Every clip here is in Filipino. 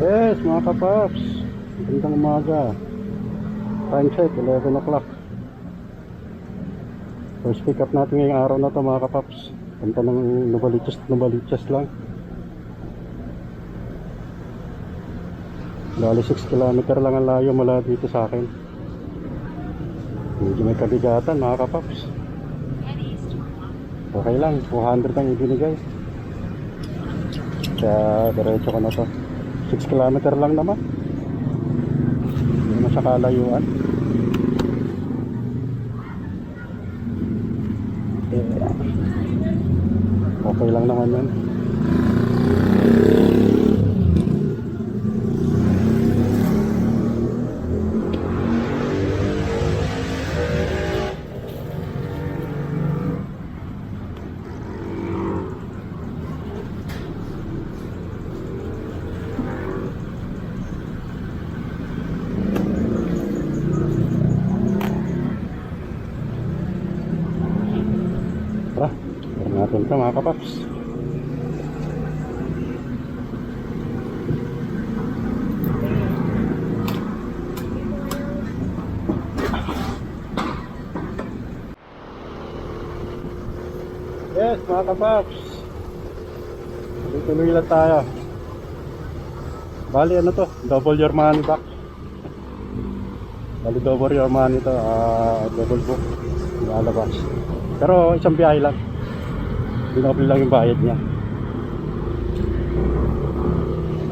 Yes, mga kapaps, magandang umaga. Time check, 11 o'clock. First pick up natin ngayong araw na to, mga kapaps. Punta ng Novaliches lang. Bali 6 kilometer lang ang layo mula dito sa akin. Medyo may kabigatan, mga kapaps. Okay lang, 200 ang ibinigay. Kaya diretso ko na to. 6 kilometer lang naman. Hindi naman siya kalayuan. Okay lang naman yan. Tara, tara natin ito, mga kapaps. Yes, mga kapaps, tuloy lang tayo. Bali ano to, double your money back. Bali double your money to, double book lalabas. Pero isang biyahe lang, dinoble lang yung bayad niya.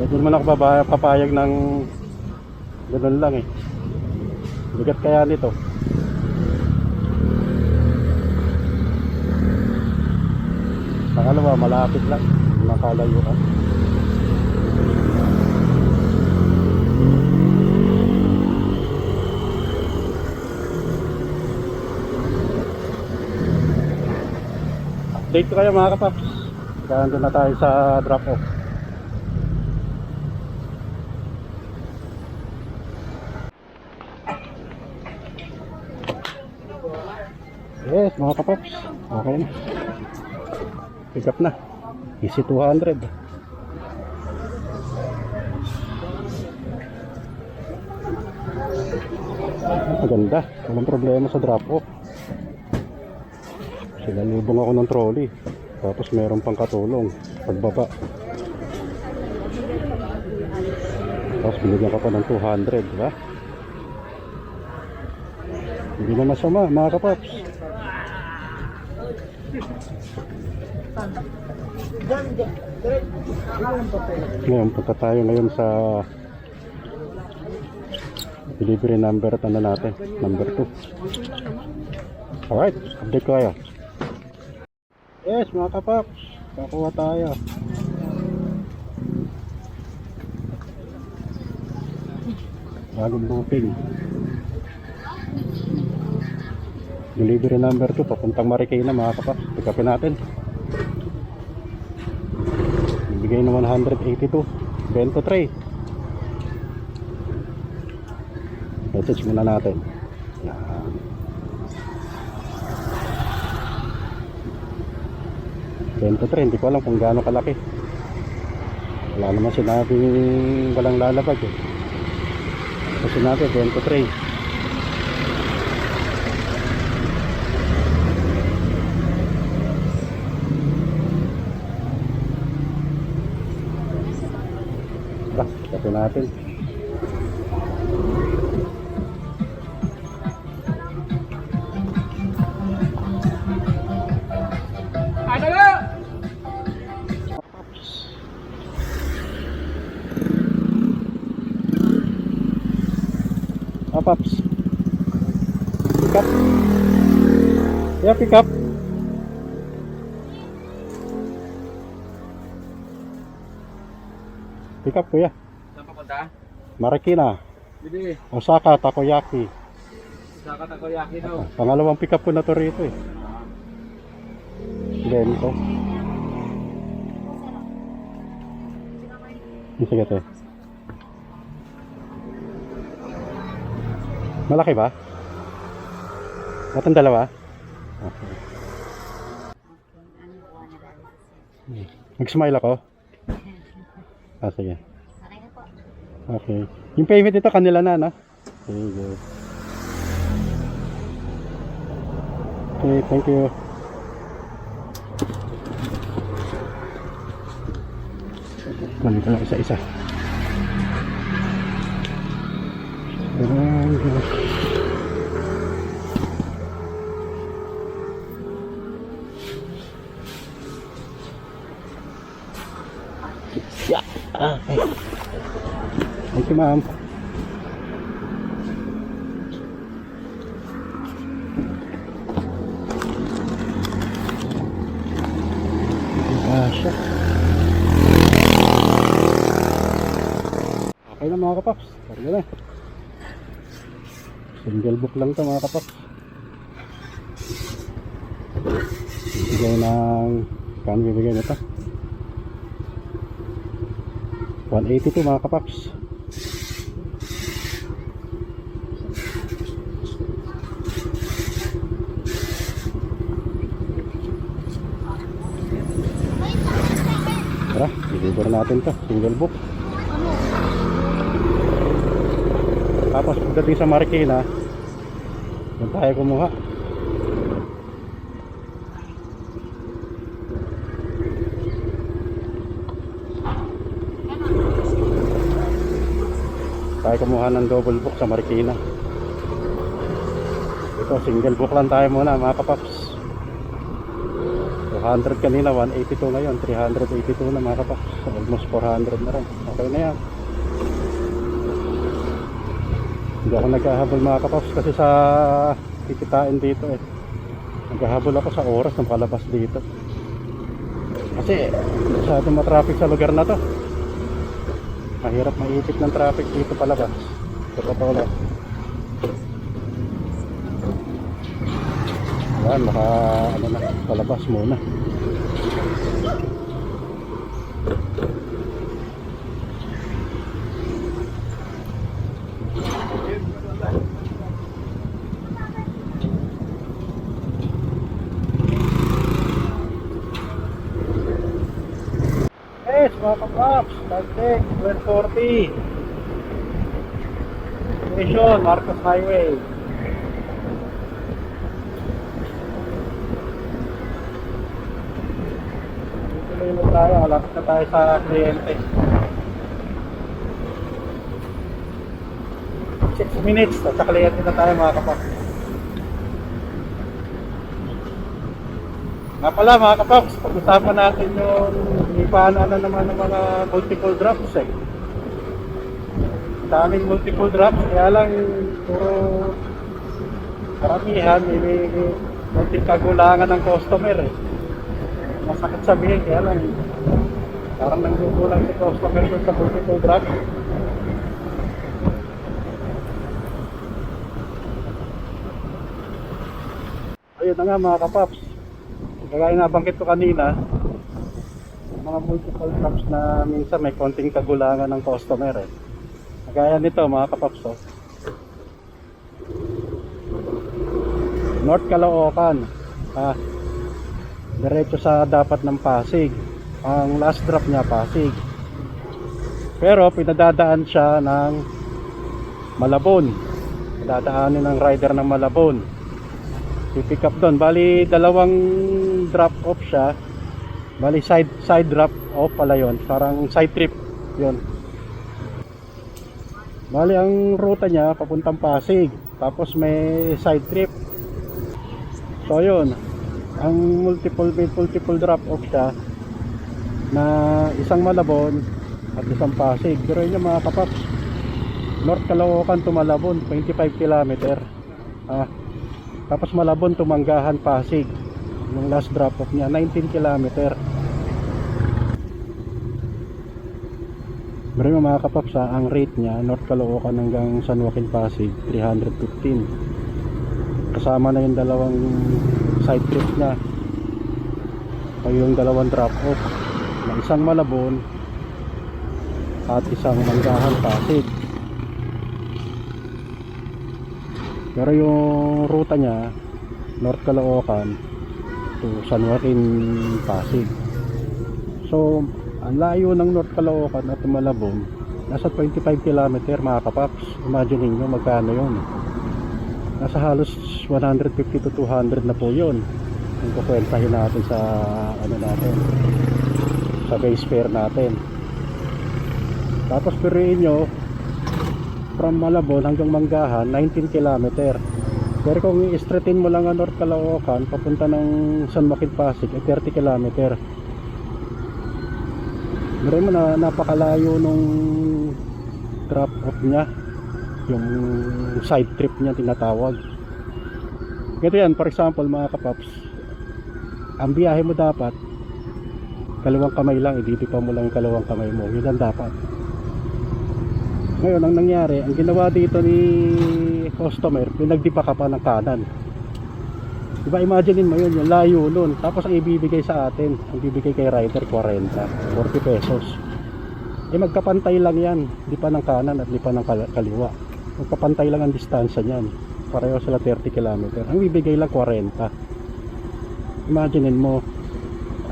Hindi naman ako papayag ng ganun lang eh. Bigat kaya nito. Pangalawa, malapit lang, nakalayo ka. Update ko kayo, mga kapaps. Kaya nandun na tayo sa drop off. Yes, mga kapaps, okay na. Pick up na. Easy 200. Maganda, walang problema sa drop off. Sinalubong ako ng trolley, tapos meron pang katulong pagbaba. Tapos binigyan ka pa ng 200, diba? Hindi na masama, mga kapaps. Ngayon, punta tayo ngayon sa delivery number at ano natin, number 2. Alright, update ko kayo. Yes, mga kapaps, kakuha tayo. Bagong booking. Delivery number 2, papuntang Marikina, mga kapaps. Pick upin natin. Bigay na 182. Bento tray. Message muna natin. Yan. Bento tray, hindi ko alam kung gaano kalaki. Wala naman sinabing walang lalabag eh. Kasi natin, bento tray. Kapit natin. Paps. Pick up. Yeah, pick up. Pick up, kuya. Marikina, Osaka, Takoyaki. Osaka, Takoyaki daw. Pangalawang pick up ko na to rito eh. Bento. Sige te. Malaki ba? Matang dalawa? Okay. Mag-smile ako? Ah, sige. Okay na po. Okay. Yung payment ito kanila na, no? Okay, good. Okay, thank you. Kunin ko lang isa-isa. Yeah. Okay. Thank you, ma'am. Siya. Okay na mga kapaps. Sorry na. Single book lang to mga kapaps. Bigay ng kano bibigay nito? 182 mga kapaps. Tara, deliver natin to, single book. Tapos pagdating sa Marikina, doon tayo kumuha. Tayo kumuha ng double book sa Marikina. Ito, single book lang tayo muna mga kapaps. 200 kanina, 182 na yun, 382 na mga kapaps. Almost 400 na rin. Okay na yan. Hindi ako naghahabol mga kapaps kasi sa kikitain dito eh. Naghahabol ako sa oras ng palabas dito. Kasi masyadong matraffic sa lugar na to. Mahirap maipit ng traffic dito palabas. Sa totoo lang. Ayan, maka ano na, palabas muna. Yes, mga kapaps, Tagtec, 1240 Station, Marcos Highway. Tuloy mo tayo, malapit na tayo sa kliyente. 6 minutes, sa kliyente na tayo mga kapaps. Nga pala mga kapaps, pag-usapan natin yung paano naman ng mga multiple drops eh. Sa aming multiple drops, kaya lang puro karamihan, may multi kagulangan ng customer eh. Masakit sabihin, kaya lang parang nanggugulang si customer dun sa multiple drops. Ayun na nga mga kapaps. Kagaya nga banggit ko kanina, mga multiple drops na minsan may konting kagulangan ng customer eh. Kagaya nito mga kapaps, oh. North Caloocan, diretso sa dapat ng Pasig. Ang last drop niya Pasig, pero pinadadaan siya ng Malabon. Pinadaanin ng rider ng Malabon, pick up doon. Bali dalawang drop off siya. Bali side drop off pala yon, parang side trip yon. Bali ang ruta niya papuntang Pasig, tapos may side trip. So yun, ang multiple drop off siya na isang Malabon at isang Pasig. Pero yun yung mga kapaps, North Caloocan to Malabon, 25 km. Tapos Malabon to Manggahan, Pasig, yung last drop off niya 19 km. Pero yung mga kapaps, ang rate niya North Caloocan hanggang San Joaquin, Pasig, 315. Kasama na yung dalawang side trip niya o yung dalawang drop off na isang Malabon at isang Manggahan, Pasig. Pero yung ruta niya North Caloocan to San Joaquin, Pasig. So ang layo ng North Caloocan at Malabon nasa 25 kilometer mga kapaps. Imagine niyo magkano yun. Nasa halos 150 to 200 na po yun kung kukwentahin natin sa ano natin, sa base fare natin. Tapos piruin nyo from Malabon hanggang Manggahan 19 kilometer. Pero kung i-straightin mo lang ang North Caloocan papunta ng San Joaquin Pasig 30 kilometer. Meron mo na napakalayo nung drop off niya, yung side trip niya tinatawag. Ganito yan, for example mga kapaps, ang biyahe mo dapat kalawang kamay lang, iditipa mo lang yung kalawang kamay mo, yun ang dapat. Ngayon ang nangyari, ang ginawa dito ni customer, pinagdipa ka pa ng kanan. Diba, imaginein mo yun, yung layo nun. Tapos ang ibibigay sa atin, ang ibibigay kay rider 40 pesos. Magkapantay lang yan, lipa ng kanan at lipa ng kaliwa. Magkapantay lang ang distansya niyan, pareho sila 30 km. Ang ibibigay lang 40. Imaginein mo,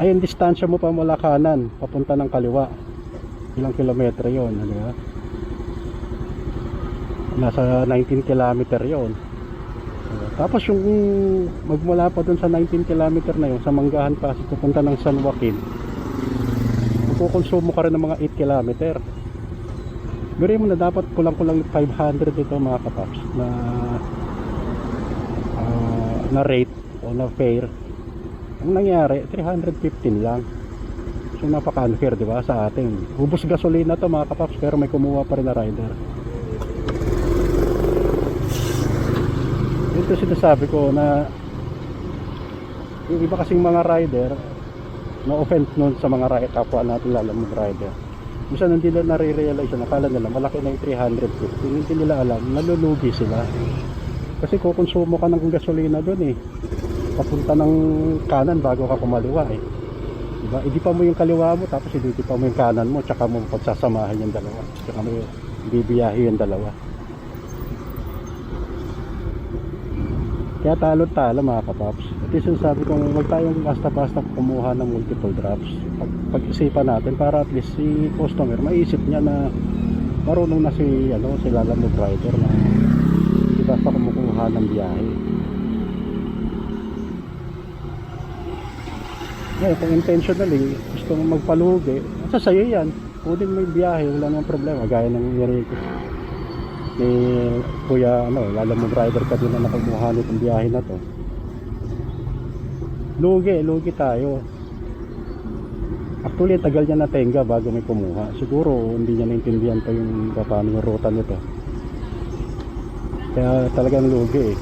ay yung distansya mo pa mula kanan papunta ng kaliwa, ilang kilometro yun, diba? Nasa 19 km yun. Tapos yung magmula pa dun sa 19 km na yun, sa Manggahan Pasig pupunta ng San Joaquin, magkukonsumo ka rin ng mga 8 km. Gawin mo na dapat kulang-kulang 500 ito mga kapaps na rate o na fare. Ang nangyari 315 lang. So napaka-unfair, di ba, sa atin. Ubus gasolina to mga kapaps, pero may kumuha pa rin na rider. Ito sinasabi ko na yung iba kasing mga rider na offense nun sa mga kapwa natin, lalo mga rider, minsan hindi nila nare-realize, nakala nila malaki na yung 350, hindi nila alam, nalulugi sila kasi kukonsumo ka ng gasolina dun papunta ng kanan bago ka kumaliwa diba? Idipa mo yung kaliwa mo, tapos idipa mo yung kanan mo, tsaka mo pagsasamahin yung dalawa, tsaka mo bibiyahe yung dalawa. Kaya talo-talo mga kapaps. At yung sabi kong huwag tayong basta-basta kumuha ng multiple drops. Pag-isipan natin para at least si customer maisip niya na marunong na si Lalamove rider na hindi basta kumukuha ng biyahe. Ngayon kung intentionally gusto mong magpalugi, sa sayo yan, kunin mo yung biyahe, wala namang problema. Gaya ng nangyari ni Kuya Lalamove rider ka din na nakumuha nitong biyahe na to. Lugi tayo. Actually tagal niya na tenga bago may kumuha. Siguro hindi niya naintindihan pa yung paano yung ruta nito, kaya talagang lugi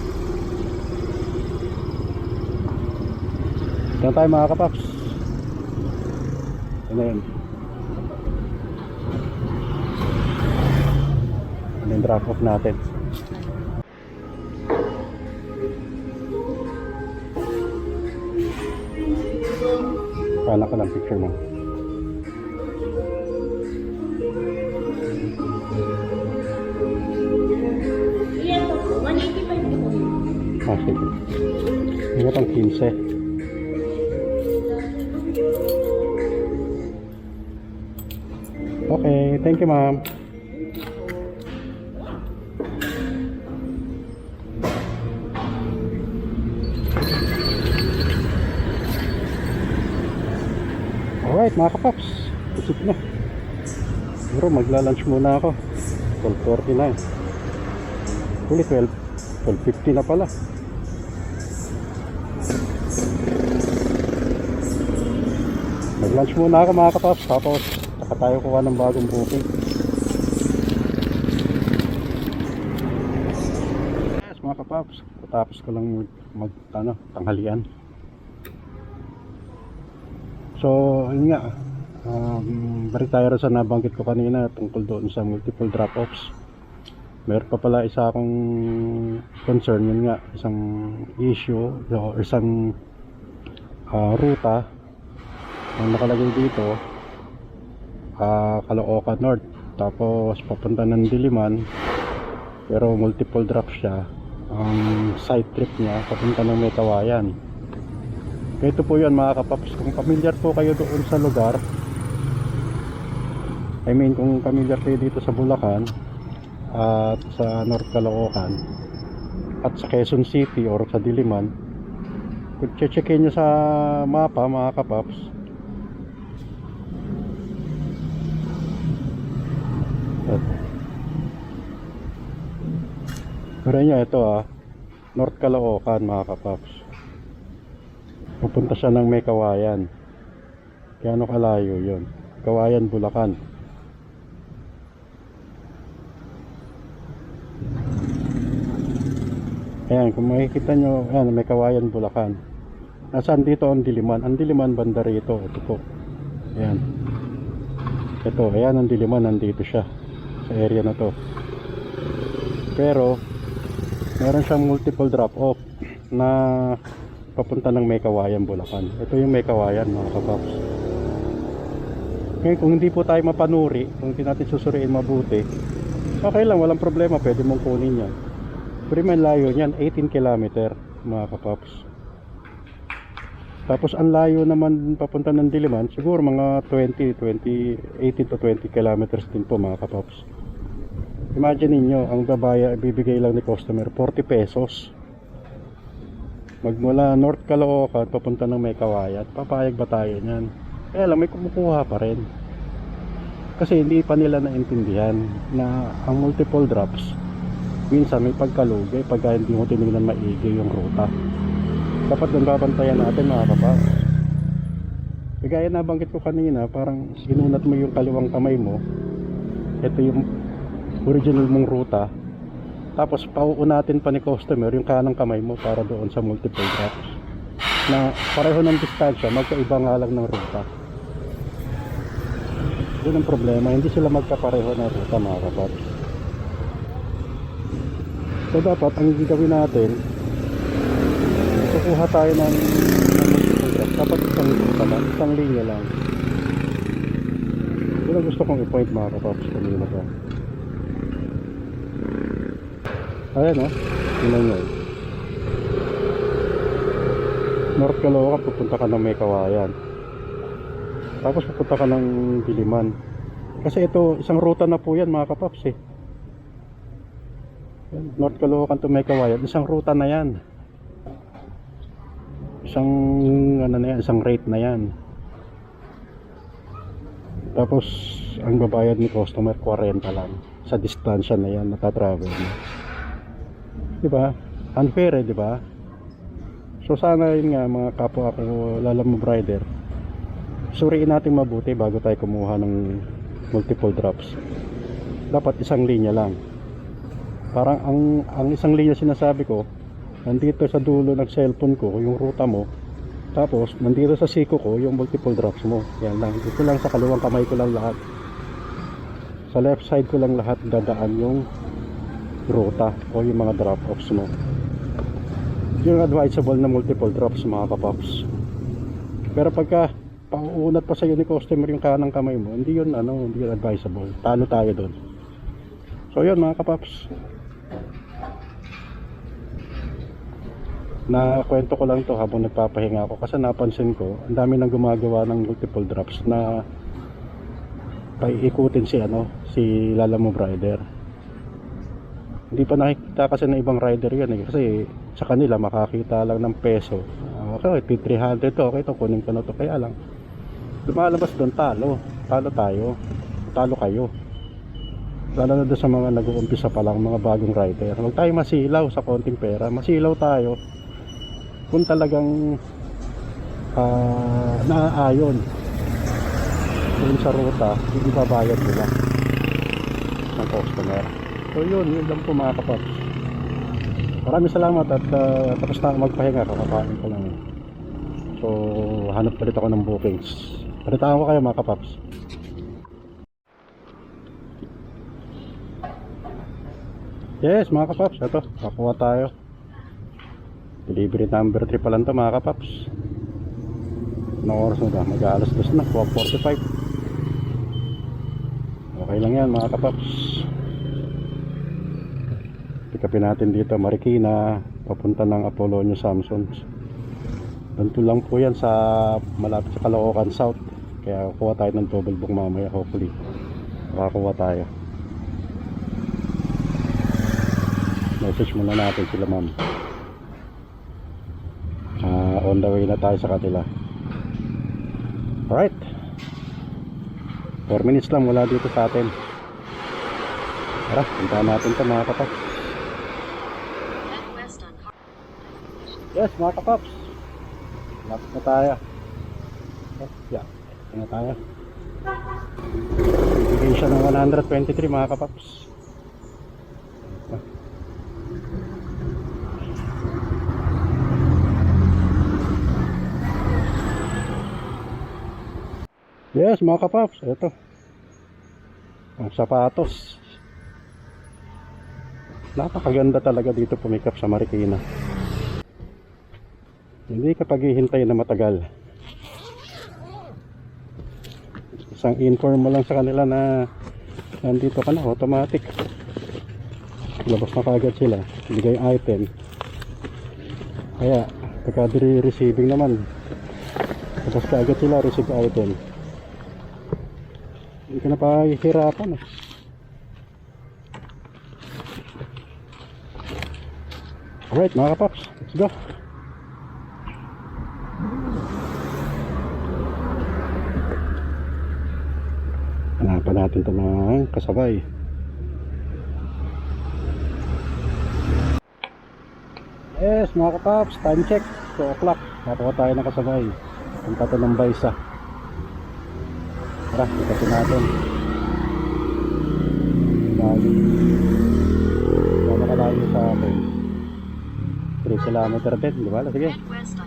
Ito tayo mga kapaps. Ano yun, yung drop off natin. Paano ka ng picture mo? Iyan po, 185 po. Ah, sige. Hindi pang 15. Okay, thank you ma'am. Alright mga kapaps, isip na. Siguro magla-lunch muna ako. 12:40 na. Huli 12:50 na pala. Mag-lunch muna ako mga kapaps, tapos saka tayo kuha ng bagong booking. Yes mga kapaps, tapos ko lang tanghalian. So, yun nga, balik tayo sa nabanggit ko kanina tungkol doon sa multiple drop-offs. Meron pa pala isa akong concern, yun nga, isang issue o isang ruta ang nakalagay dito, Caloocan North, tapos papunta ng Diliman, pero multiple drop siya. Ang side trip niya papunta ng Metawayan. Ito po yun mga kapaps, kung familiar po kayo doon sa lugar, I mean, kung familiar kayo dito sa Bulacan at sa North Caloocan at sa Quezon City or sa Diliman, kung checkin nyo sa mapa mga kapaps, pero nyo ito North Caloocan mga kapaps, pupunta siya ng may Kawayan. Kaya ano kalayo yun? Kawayan, Bulacan. Ayan, kung makikita nyo, ayan, may Kawayan, Bulacan. Nasaan dito ang Diliman? Ang Diliman banda rito. Ito po. Ayan. Ito, ayan ang Diliman. Nandito siya. Sa area na to. Pero, meron siyang multiple drop-off na papunta ng may Kawayan, Bulacan. Ito yung may Kawayan mga kapaps. Ngayon, kung hindi po tayo mapanuri, kung hindi natin susuriin mabuti, okay lang, walang problema. Pwede mong kunin yan. Pero may layo niyan, 18 km mga kapaps. Tapos ang layo naman papunta ng Diliman, siguro mga 18 to 20 kilometers din po mga kapaps. Imagine niyo, ang bibigay lang ni customer 40 pesos. Magmula North Caloocan papunta ng may Kawayan, papayag ba tayo niyan? Kaya lang may kumukuha pa rin. Kasi hindi pa nila naintindihan na ang multiple drops minsan may pagkalugay pagka hindi mo tinignan maigi yung ruta. Dapat doon babantayan natin mga kapaps. Gaya na banggit ko kanina, parang sinunat mo yung kaliwang kamay mo, ito yung original mong ruta, tapos pauunatin pa ni customer yung kanang kamay mo para doon sa multiple drops na pareho ng distansya, magkaiba nga lang ng ruta. Yun ang problema, hindi sila magkapareho ng ruta mga kapaps. So dapat ang gagawin natin, kukuha tayo ng multiple drop. Dapat isang ruta lang, isang linya lang. Yun ang gusto kong i-point mga kapaps kanina pa. Ayan tingnan nyo. North Caloocan, pupunta ka ng may Kawayan. Tapos pupunta ka ng Diliman. Kasi ito, isang ruta na po yan mga kapaps North Caloocan to may Kawayan, isang ruta na yan. Isang ano na yan, isang rate na yan. Tapos ang babayad ni customer 40 lang sa distansya na yan natatravel mo. Diba? Unfair diba? So sana yun nga mga kapwa ko Lalamove rider, suriin natin mabuti bago tayo kumuha ng multiple drops. Dapat isang linya lang. Parang ang isang linya sinasabi ko, nandito sa dulo ng cellphone ko yung ruta mo, tapos nandito sa siko ko yung multiple drops mo. Yan lang, ito lang sa kaliwang kamay ko lang lahat, sa left side ko lang lahat dadaan yung ruta o yung mga drop offs mo. Yung advisable na multiple drops mga kapaps. Pero pagka pauunat pa sa iyo ni customer yung kanang kamay mo, hindi yun hindi yun advisable. Talo tayo doon. So yun mga kapaps, na kwento ko lang to habang nagpapahinga ako kasi napansin ko ang dami nang gumagawa ng multiple drops na paiikutin si Lalamove rider. Hindi pa nakikita kasi ng ibang rider yan kasi sa kanila makakita lang ng peso. Okay, 300 to, okay to, kunin ko na to. Kaya lang lumalabas doon talo tayo, talo kayo, lalo na doon sa mga nag-uumpisa pa lang, mga bagong rider. Huwag tayo masilaw sa konting pera, masilaw tayo kung talagang naaayon dun sa ruta, hindi babayad nila ng customer. So yun lang po mga kapaps. Maraming salamat at tapos na magpahinga, kakakain ko lang. So hanap ulit ako ng bookings. Palitaan ko kayo mga kapaps. Yes mga kapaps, ito kakuha tayo. Delivery number 3 pa lang to mga kapaps. Anong oras na ba? Mag-aalas 2 na, 12:45. Okay lang yan mga kapaps. Pick upin natin dito Marikina, papunta ng Apolonio Samsons. Ganito lang po yan sa malapit sa Caloocan South. Kaya kuha tayo ng double book mamaya hopefully. Makakuha tayo. Message muna natin sila ma'am. On the way na tayo sa kanila. Alright, 4 minutes lang wala dito sa atin. Tara, puntahan natin ito mga kapaps. Yes mga kapaps, lapit na tayo. Yeah, ito na tayo. Bibigay siya ng 123 mga kapaps. Yes mga kapaps, ito ang sapatos. Napakaganda talaga dito pumikap sa Marikina. Hindi ka paghihintay na matagal. Isang inform mo lang sa kanila na nandito ka na, automatic labas na kagad sila, bigay item. Kaya pagka receiving naman, labas kagad sila, receive item. Hindi ka na pahihirapan eh. Alright mga kapaps, let's go. Hanapan natin ito mga kasabay. Yes mga kapaps, time check 2 o'clock, nakuha tayo ng kasabay. Punta ito ng Baysa. Tara, ikatin natin. Bali nakalayo sa atin 3 kilometer din, di ba? Sige,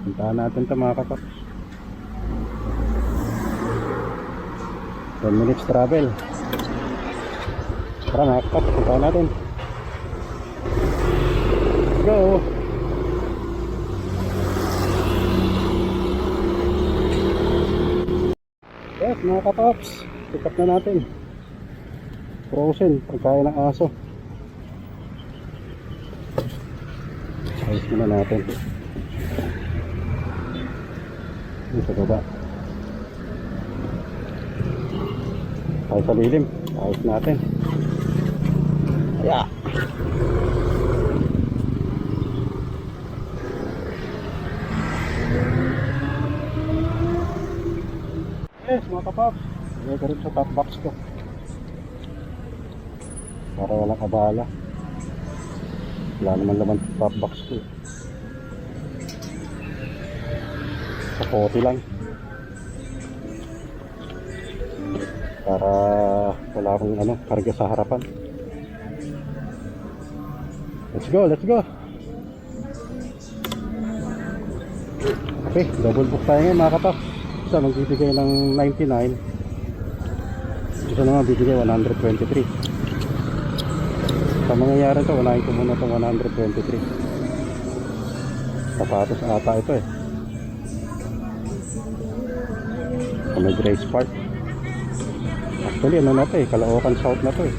puntahan natin ito mga kapaps. 10 minutes travel. Tara mga kapaps, puntahan natin. Let's go. Yes mga kapaps, pick up na natin. Frozen, pagkain ng aso. Ayos muna natin. Dito sa baba. Tayo sa lilim, ayos natin. Kaya yes mga kapaps, ilagay ko rin sa top box ko para walang abala. Wala naman laman sa top box ko, sa kote lang para wala akong karga sa harapan. Let's go, let's go. Okay, double book tayo ngayon mga kapaps. Isa magbibigay ng 99, isa naman bibigay 123. Sa mangyayari ito, unahin ko muna itong 123. Sapatos ata ito eh. Sa may Grace Park. Actually ano na ito eh, Caloocan South na ito eh.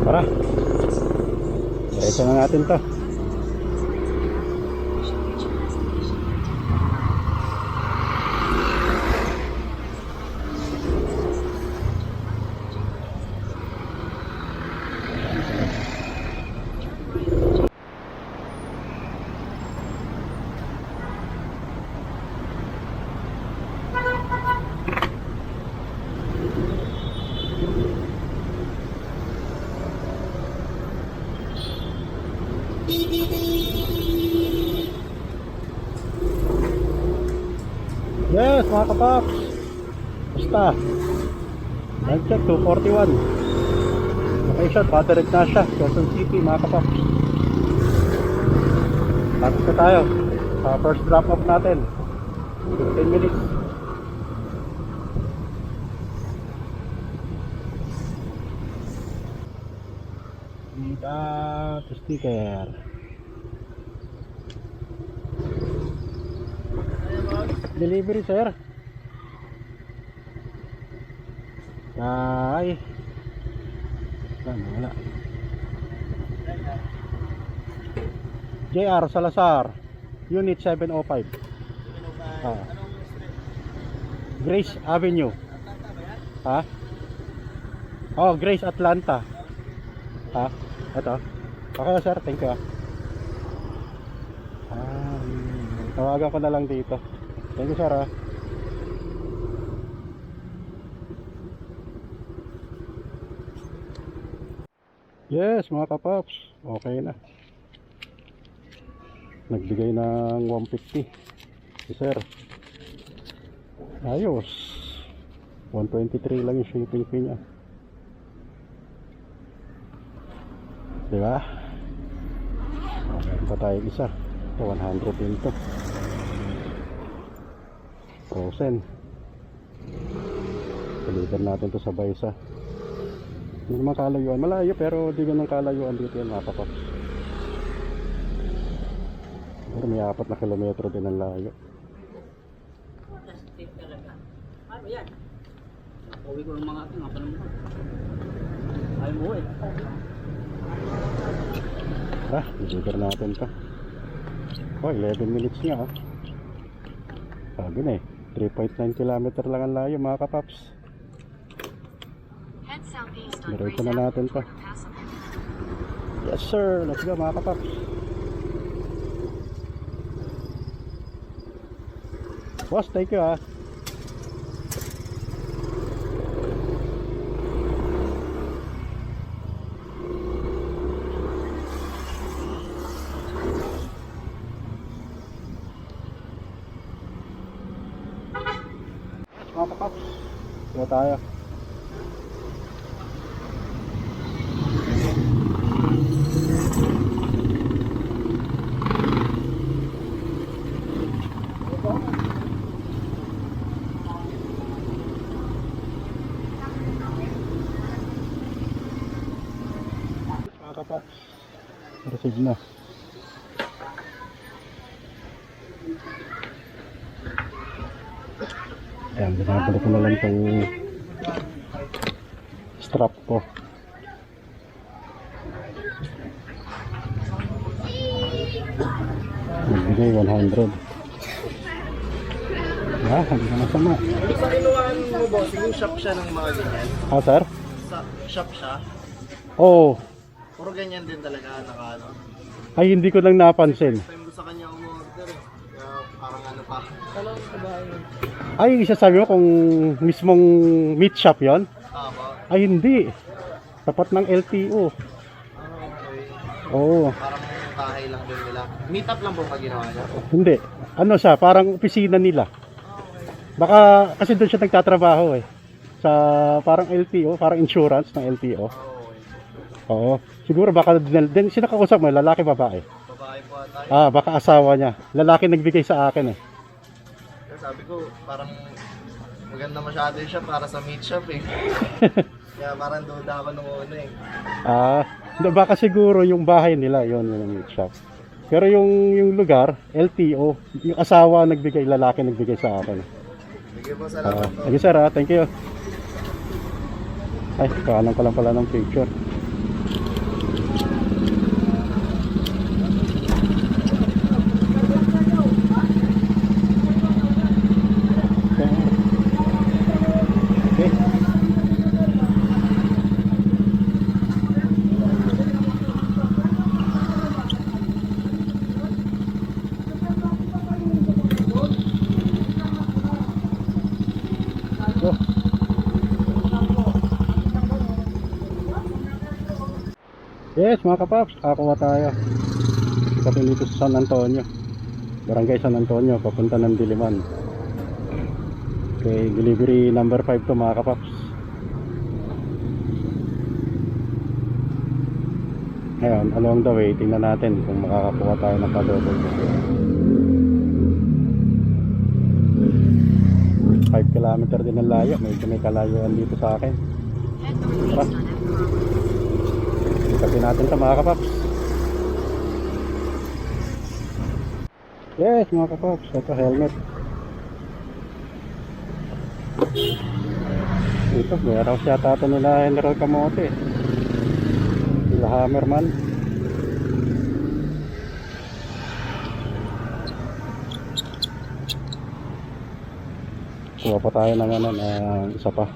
Tara, diretso na natin to. Yes mga kapaps, basta time check 2:41. Location, Father Ignacia, Quezon City mga kapaps. Tapos na tayo sa first drop off natin, 15 minutes. Sticker. Delivery sir. Ay. Wala. JR Salazar, Unit 705. Ah. Grace Avenue. Ha? Oh, Grace Atlanta. Ha? Ito. Okay sir, thank you. Tawagan ko na lang dito. Thank you sir. Yes mga kapaps, okay na. Nagbigay ng 150 si sir. Ayos. 123 lang yung shipping fee niya. Diba? Okay pa tayo isa. Ito 100 din to. Frozen. Deliver natin to sa Baysa. Hindi naman kalayuan. Malayo pero di ganun kalayuan dito yan mga kapaps. Pero may 4 na kilometro din ang layo. Ano yan? Uwi ko ng mga ating mga panunod. Ayaw mo eh. Deliver natin to. Oh, 11 minutes nga oh. Sabi na eh. 3.9 km lang ang layo mga kapaps. Diretso na natin to. Yes sir, let's go mga kapaps. Boss, thank you ah. Mga kapaps, dito tayo. Mga kapaps, receive na. Ayan, binabalik ko na lang itong strap ko. Nagbigay 100. Hindi ka masama. Sa kinuhaan mo boss, yung shop siya ng mga ganyan. Ah, sir? Sa shop siya, Oo. puro ganyan din talaga naka ano. Ay, hindi ko lang napansin. Time ko sa kanya umorder eh. Kaya parang ano pa. Alam ko ba yun? Ay, isasabi mo kung mismong meat shop yon? Tama. Ay, hindi. Tapat ng LTO. Okay. Oo. Parang bahay lang din nila. Meet up lang po pag ginawa niya. Hindi. Ano siya, parang opisina nila. Baka kasi doon siya nagtatrabaho eh. Sa parang LTO, parang insurance ng LTO. Okay. Oo. Siguro baka din sino kausap mo, lalaki babae. Babae po tayo. Ah, baka asawa niya. Lalaki nagbigay sa akin eh. Kaya sabi ko, parang maganda masyado yung shop para sa meat shop eh. Kaya parang duda ako nung una eh. Ah, baka siguro yung bahay nila, yon yung meat shop. Pero yung lugar, LTO, yung asawa nagbigay, lalaki nagbigay sa akin. Sige po, salamat po. Sige sir, thank you. Ay, kanan ko lang pala ng picture. Okay. Go. Yes, mga kapaps, kakakuha tayo. Kasi dito sa San Antonio. Barangay San Antonio, papunta ng Diliman. Okay, delivery number 5 to mga kapaps. Ngayon, along the way, tingnan natin kung makakakuha tayo ng pa-double. 5 kilometer din ang layo, medyo may kalayuan dito sa akin. Tara, ikapin natin ito mga kapaps. Yes mga kapaps, ito helmet. Ito, meron siya tato nila General Kamote, sila Hammerman. Kuha pa tayo ng ano, isa pa.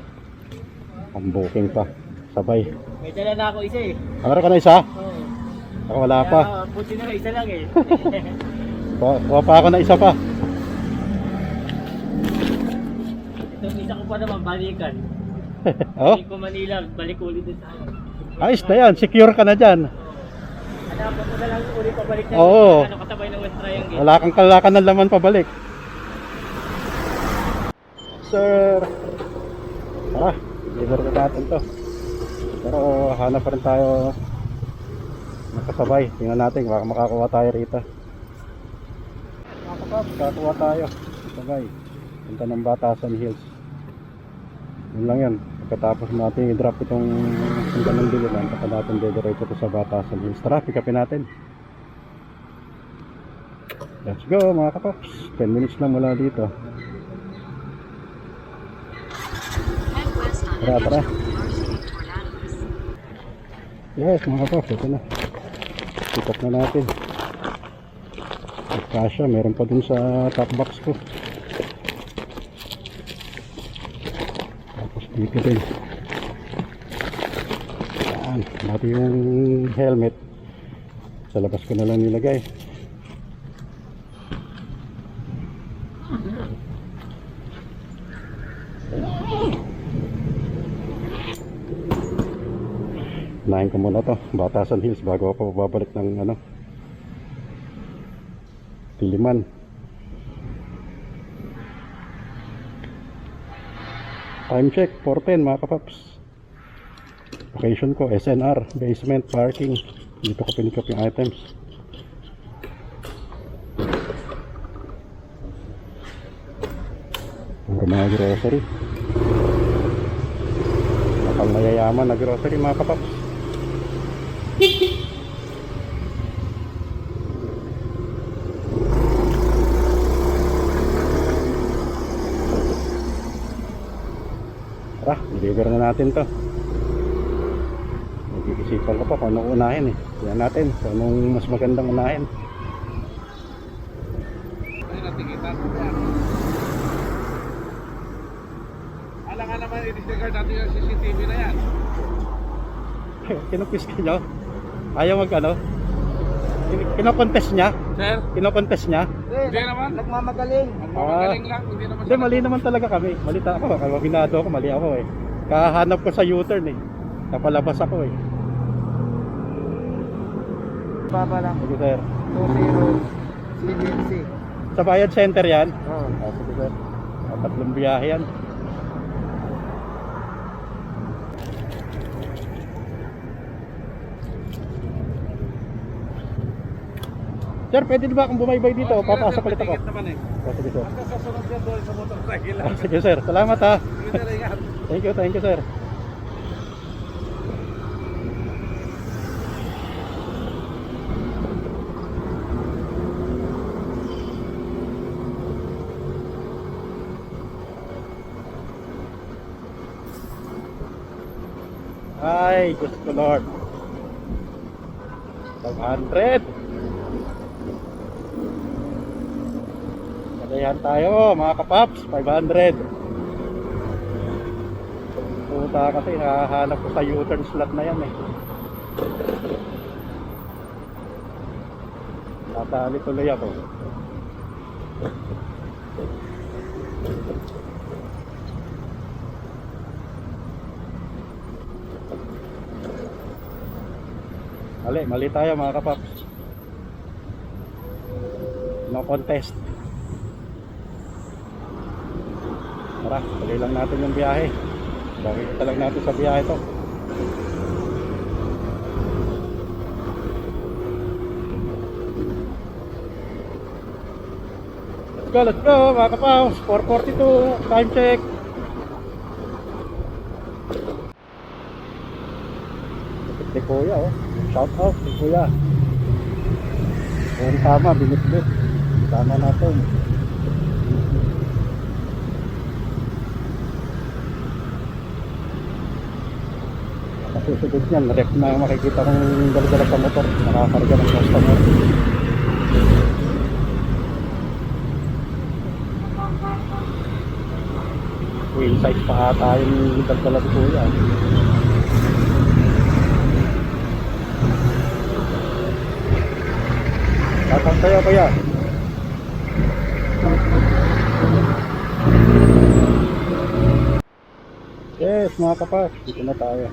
Ang booking pa. Sabay. May dala na ako isa eh. Meron ka na isa? Oo. Ako wala pa. Buti na isa lang eh. Kuha pa ako na isa pa. Itong isa ko pa naman, balikan. Oh, Balik ko Manila, balik ulit din sa akin. ayos na yan. Secure ka na dyan. Hanapan ko na lang ulit pabalik na Oo. ano, kasabay ng West Triangle. Wala kang kalakan ng laman pabalik. Sir. Tara, deliver na natin to. Pero hanap pa rin tayo nakasabay. Tingnan natin, baka makakuha tayo rito. Makakuha tayo. Sabay. Punta ng Batasan Hills. Yun lang yan. Pagkatapos natin i-drop itong punta ng Diliman, baka natin dediretso ito sa Batasan Hills. Tara, pick upin natin. Let's go mga kapops. 10 minutes lang mula dito. Tara, tara. Yes mga kapops, ito na. Pick up na natin. At kasya, meron pa dun sa top box ko. Tapos dito din. Yan, dati yung helmet. Sa labas ko na lang nilagay. Nahin ko muna to, Batasan Hills bago ako babalik ng ano, Diliman. Time check 4:10 mga kapaps. Location ko SNR, basement parking. Dito ko pinikap yung items. Puro mga grocery. Napang mayayaman na grocery mga kapaps. Tara, deliver na natin to. Nag-iisipan ko pa kung anong unahin eh. Tignan natin kung anong mas magandang unahin. Alam nga naman, i-disregard natin yung CCTV na yan. Kinupis ka nyo? Ayaw mag ano? Kinokontest niya? Sir? Kinokontest niya? Hindi naman. Nagmamagaling. Magaling lang, hindi naman Hindi, mali naman talaga kami. Mali ako. Kabinado ako, mali ako eh. Kahanap ko sa U-turn eh. Kapalabas ako eh. Baba lang. Sige sir. 20 CBNC. Sa Bayad Center yan? Oo. Sige sir. Tatlong biyahe yan. Sir, pwede ba akong bumaybay dito? Papasok ulit ako. naman eh. Sige sir. Hanggang sa sunod yan doon sa motorcycle lang. Sige sir. Salamat ha. Sige sir, ingat. Thank you sir. Ay, gusto Lord. 500. Kadayan tayo mga kapaps, 500. Puta kasi hahanap ko sa U-turn slot na yan eh. Tatali tuloy ako. Mali tayo mga kapaps. No contest. Tara, tuloy lang natin yung biyahe. Bakit lang natin sa biyahe to. Let's go mga kapaps. 4:42, time check. Si Kuya oh. Shout out si Kuya. Kung tama, binitbit. Tama natin. Susunod niyan, rep na makikita kong dala-dala sa motor. Nakakarga ng customer. Queen size pa ata yung dagdala ko yan. Tatang tayo kaya? Yes, mga kapas, dito na tayo.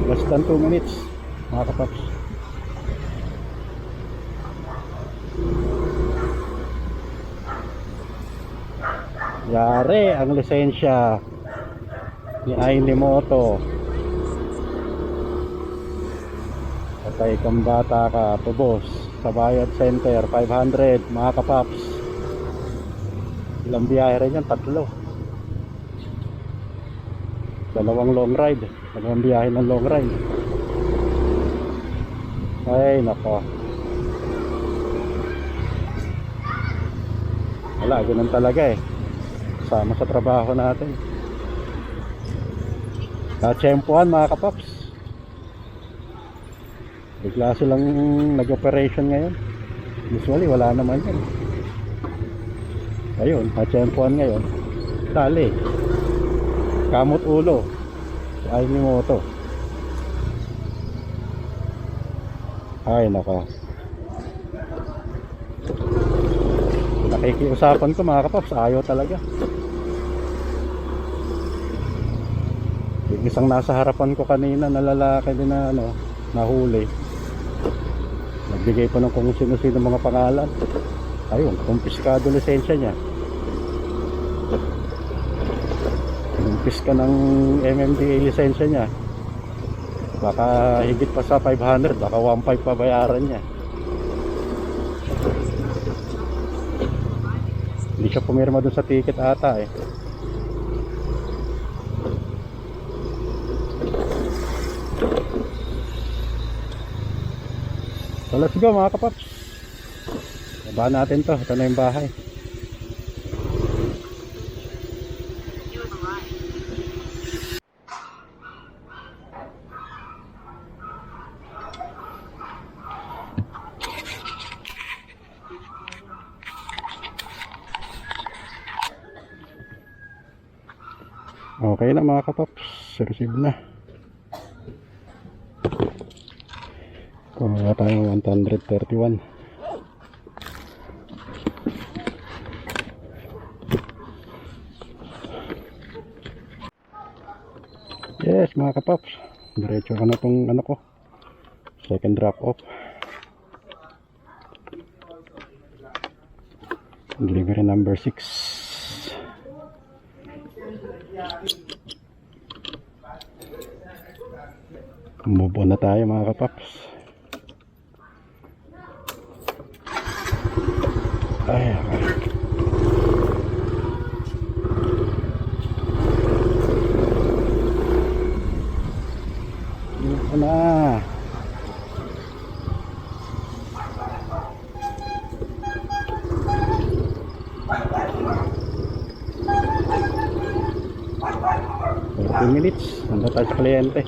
Less than 2 minutes, mga kapaps. Yari ang lisensya ni Aini Moto. Patay kang bata ka, tubos sa Bayad Center, 500, mga kapaps. Ilang biyahe rin yan? 3. Dalawang long ride, dalawang biyahe ng long ride. Ay nako, wala, ganun talaga eh, sama sa trabaho natin. Katsyempohan mga kapaps, bigla silang nag-operation ngayon. Usually wala naman yan. Ayun, katsyempohan ngayon. Dali, kamot ulo ay ni Moto. Ay nako, nakikiusapan ko mga kapaps, ayaw talaga. Yung isang nasa harapan ko kanina na lalaki din na nahuli, nagbigay pa ng kung sino-sino mga pangalan. Ayun, kumpiskado lisensya niya. Kumpis ka ng MMDA lisensya niya, baka higit pa sa 500, baka 1.5 pa bayaran niya. Hindi siya pumirma dun sa ticket ata eh. So let's go mga kapaps, baba natin to. Ito na yung bahay. Okay na mga kapaps, receive na. Kumaga tayo 131. Yes mga kapaps, diretso ka na tong ko, second drop off. Delivery number 6. Move on na tayo mga kapaps. Ay, okay. Ito na. Minutes, nandun tayo sa kliyente.